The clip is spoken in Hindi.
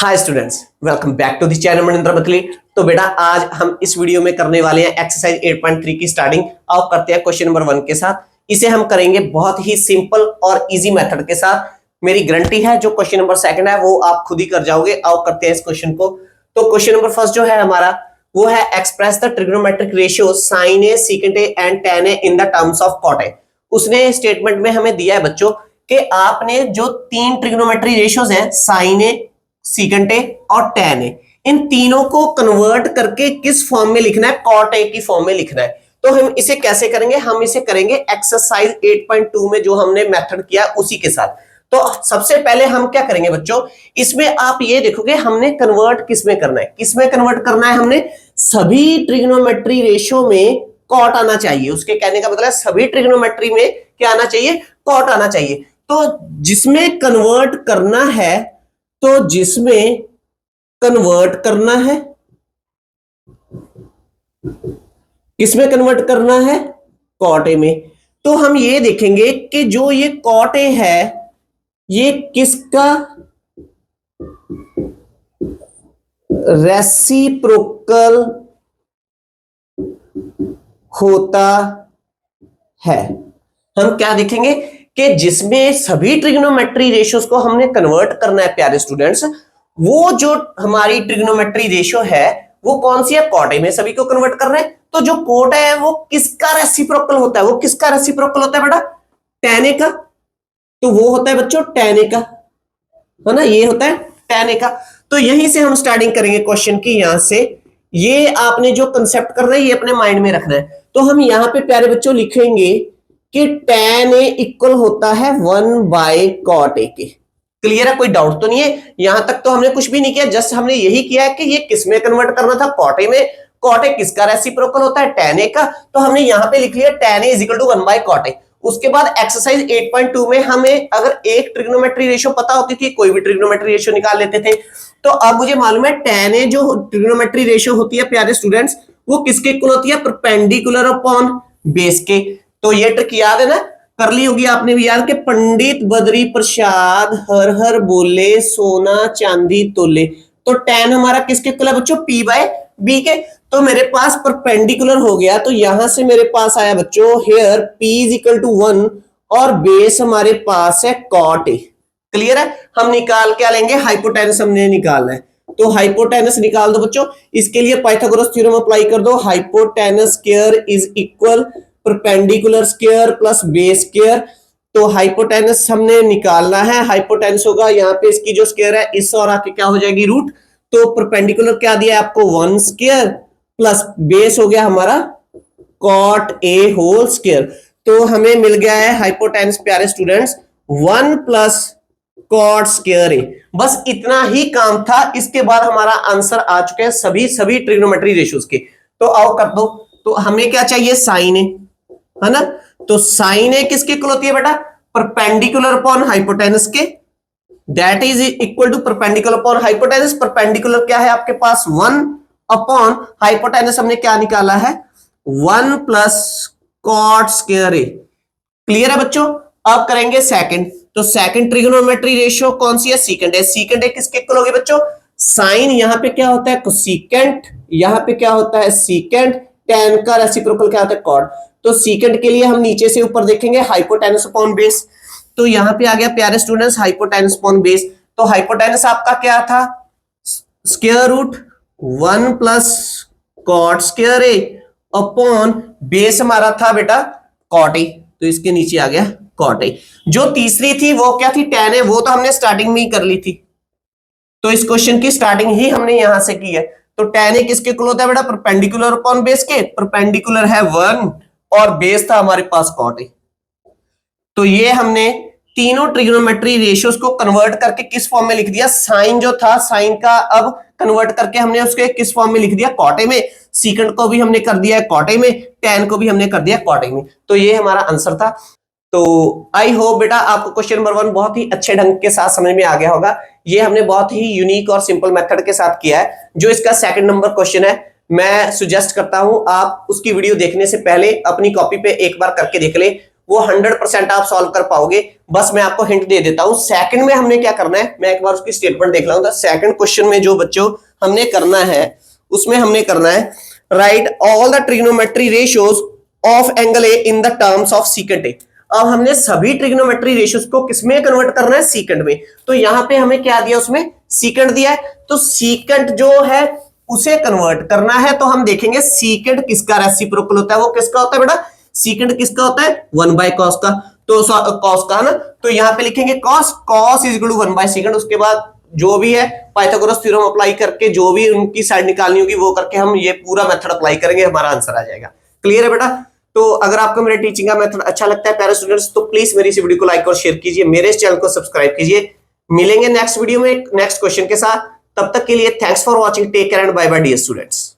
Hi students, welcome back to the channel Manindra Makli. तो बेटा आज हम इस वीडियो में करने वाले हैं एक्सरसाइज 8.3 की स्टार्टिंग। आओ करते हैं क्वेश्चन नंबर 1 के साथ। इसे हम करेंगे बहुत ही सिंपल और इजी मेथड के साथ। मेरी गारंटी है जो क्वेश्चन नंबर 2 है वो आप खुद ही कर जाओगे। आओ करते हैं इस क्वेश्चन को। तो क्वेश्चन नंबर 1 जो है हमारा वो है express the trigonometric ratio sine A, secant A and tan A in the terms of cot A. उसने स्टेटमेंट में हमें दिया है बच्चों कि आपने जो 3 ट्रिग्नोमेट्री रेशियोज हैं साइन ए, सीकेंट ए और टेन ए, इन तीनों को कन्वर्ट करके किस फॉर्म में लिखना है? कॉट ए की फॉर्म में लिखना है। तो हम इसे कैसे करेंगे? हम इसे करेंगे एक्सरसाइज 8.2 में जो हमने मेथड किया उसी के साथ। तो सबसे पहले हम क्या करेंगे बच्चों, इसमें आप ये देखोगे हमने कन्वर्ट किसमें करना है। किसमें कन्वर्ट करना है? हमने सभी ट्रिग्नोमेट्री रेशियो में कॉट आना चाहिए। उसके कहने का मतलब है सभी ट्रिग्नोमेट्री में क्या आना चाहिए? कॉट आना चाहिए। तो जिसमें कन्वर्ट करना है, तो जिसमें कन्वर्ट करना है, किसमें कन्वर्ट करना है? कॉट ए में। तो हम ये देखेंगे कि जो ये कॉट ए है ये किसका रेसिप्रोकल होता है। हम क्या देखेंगे कि जिसमें सभी ट्रिग्नोमेट्री रेशियोज को हमने कन्वर्ट करना है प्यारे स्टूडेंट्स, वो जो हमारी ट्रिग्नोमेट्री रेशियो है वो कौन सी है? कॉट ए में सभी को कन्वर्ट कर रहे हैं। तो जो कॉट है वो किसका रेसिप्रोकल होता है? वो किसका रेसिप्रोकल होता है बेटा? टेन ए का। तो वो होता है बच्चों टेन ए का, है ना, ये होता है टेन ए का। तो यहीं से हम स्टार्टिंग करेंगे क्वेश्चन की। यहां से ये आपने जो कंसेप्ट करना है ये अपने माइंड में रखना है। तो हम यहां पे प्यारे बच्चों लिखेंगे कि tan a इक्वल होता है 1/cot a के। क्लियर है? कोई डाउट तो नहीं है? यहां तक तो हमने कुछ भी नहीं किया, जस्ट हमने यही किया है कि ये किस में कन्वर्ट करना था? cot a में। cot a किसका रेसिप्रोकल होता है? tan a का। तो हमने यहां पे लिख लिया tan a equal to 1/cot a। उसके बाद एक्सरसाइज 8.2 में हमें अगर एक ट्रिग्नोमेट्री रेशियो पता होती थी, कोई भी ट्रिग्नोमेट्री रेशियो निकाल लेते थे। तो अब मुझे मालूम है tan a जो ट्रिग्नोमेट्री रेशियो होती है प्यारे स्टूडेंट्स, वो किसके इक्वल होती है? परपेंडिकुलर अपॉन बेस के। तो ये ट्रिक याद है ना, कर ली होगी आपने भी याद, कि पंडित बद्री प्रसाद हर हर बोले सोना चांदी तोले। तो tan हमारा किसके इक्वल है बच्चों? P/B के। तो मेरे पास परपेंडिकुलर हो गया, तो यहां से मेरे पास आया बच्चों here P is equal to 1 और बेस हमारे पास है cot A। क्लियर है? हम निकाल क्या लेंगे? हाइपोटेनस हमने निकालना है। तो हाइपोटेनस निकाल दो बच्चों। इसके लिए पाइथागोरस थ्योरम अप्लाई कर दो। Hypotenuse square is equal perpendicular square plus base square. तो हाइपोटेनस हमने निकालना है। हाइपोटेनस होगा यहाँ पे इसकी जो स्क्वायर है इस और आके क्या हो जाएगी? रूट। तो परपेंडिकुलर क्या दिया है आपको? 1 स्क्वायर प्लस बेस हो गया हमारा cot a होल स्क्वायर। तो हमें मिल गया है हाइपोटेनस प्यारे students 1 plus cot square a। बस इतना ही काम था। इसके बाद हमारा आंसर आ चुके हैं सभी ट्रिग्नोमेट्री रेशियोज के। तो आओ कर दो। तो हमें क्या चाहिए? साइन ए, है ना। तो साइन ए किसकी इक्वल होती है बेटा? परपेंडिकुलर अपॉन हाइपोटेनस के। That is equal to perpendicular upon hypotenuse. Perpendicular क्या है आपके पास? 1 अपॉन हाइपोटेनस हमने क्या निकाला है? 1 प्लस cot स्क्वायर ए। क्लियर है बच्चों? अब करेंगे सेकंड। तो सेकंड ट्रिग्नोमेट्री रेशियो कौन सी है? Secant A. सीकेंट ए किसके इक्वल होगी बच्चों? साइन यहां पे क्या होता है? कोसेकेंट। यहां पे क्या होता है? सीकेंट। tan का रेसिप्रोकल क्या होता है? cot। तो सीकेंट के लिए हम नीचे से ऊपर देखेंगे हाइपोटेनस अपॉन बेस। तो यहां पे आ गया प्यारे स्टूडेंट्स हाइपोटेनस अपॉन बेस। तो हाइपोटेनस आपका क्या था? Square root 1 plus cot square A upon base हमारा था बेटा cot ए। तो इसके नीचे आ गया cot ए। जो तीसरी थी वो क्या थी? tan ए। वो तो हमने स्टार्टिंग में ही कर ली थी। तो इस क्वेश्चन की स्टार्टिंग ही हमने यहां से की है। तो tan ए किसके इक्वल होता है बेटा? परपेंडिकुलर अपॉन बेस के। परपेंडिकुलर है 1 और बेस था हमारे पास cot ए। तो ये हमने तीनों ट्रिग्नोमेट्री रेशियोज को कन्वर्ट करके किस फॉर्म में लिख दिया? साइन जो था साइन का अब कन्वर्ट करके हमने उसके किस फॉर्म में लिख दिया? cot ए में। सीकेंट को भी हमने कर दिया है cot ए में, tan को भी हमने कर दिया cot ए में। तो ये हमारा आंसर था। तो आई होप बेटा आपको क्वेश्चन नंबर 1 बहुत ही अच्छे ढंग के साथ समझ में आ गया होगा। ये हमने बहुत ही यूनिक और सिंपल मेथड के साथ किया है। जो इसका सेकंड नंबर क्वेश्चन है, मैं सुजेस्ट करता हूं आप उसकी वीडियो देखने से पहले अपनी कॉपी पे एक बार करके देख ले। वो 100% आप सॉल्व कर पाओगे। बस मैं आपको हिंट दे देता हूं। सेकंड में हमने क्या करना है, मैं एक बार उसकी स्टेटमेंट देख रहा हूं। सेकंड क्वेश्चन में जो बच्चों हमने करना है, उसमें हमने करना है right all the trigonometry ratios of angle A in the terms of secant A. अब हमने सभी ट्रिग्नोमेट्री रेशियोज को किसमें कन्वर्ट करना है, सीकेंट में। तो यहां पे हमें क्या दिया, उसमें सीकेंट दिया है, तो सीकेंट जो है उसे कन्वर्ट करना है। तो हम देखेंगे सीकेंट किसका रेसिप्रोकल होता है, वो किसका होता है बेटा, सीकेंट किसका होता है, 1/cos का। तो cos का है ना, तो यहां पे लिखेंगे cos इज इक्वल टू 1/सीकेंट। उसके बाद जो भी है पाइथागोरस थ्योरम अप्लाई करके जो भी उनकी साइड निकालनी होगी वो करके हम ये पूरा मेथड अप्लाई करेंगे, हमारा आंसर आ जाएगा। क्लियर है बेटा। तो अगर आपको मेरे टीचिंग का मेथड अच्छा लगता है प्यारे स्टूडेंट्स, तो प्लीज मेरी इस वीडियो को लाइक और शेयर कीजिए, मेरे इस चैनल को सब्सक्राइब कीजिए। मिलेंगे नेक्स्ट वीडियो में नेक्स्ट क्वेश्चन के साथ। तब तक के लिए thanks for watching, take care and bye bye dear students.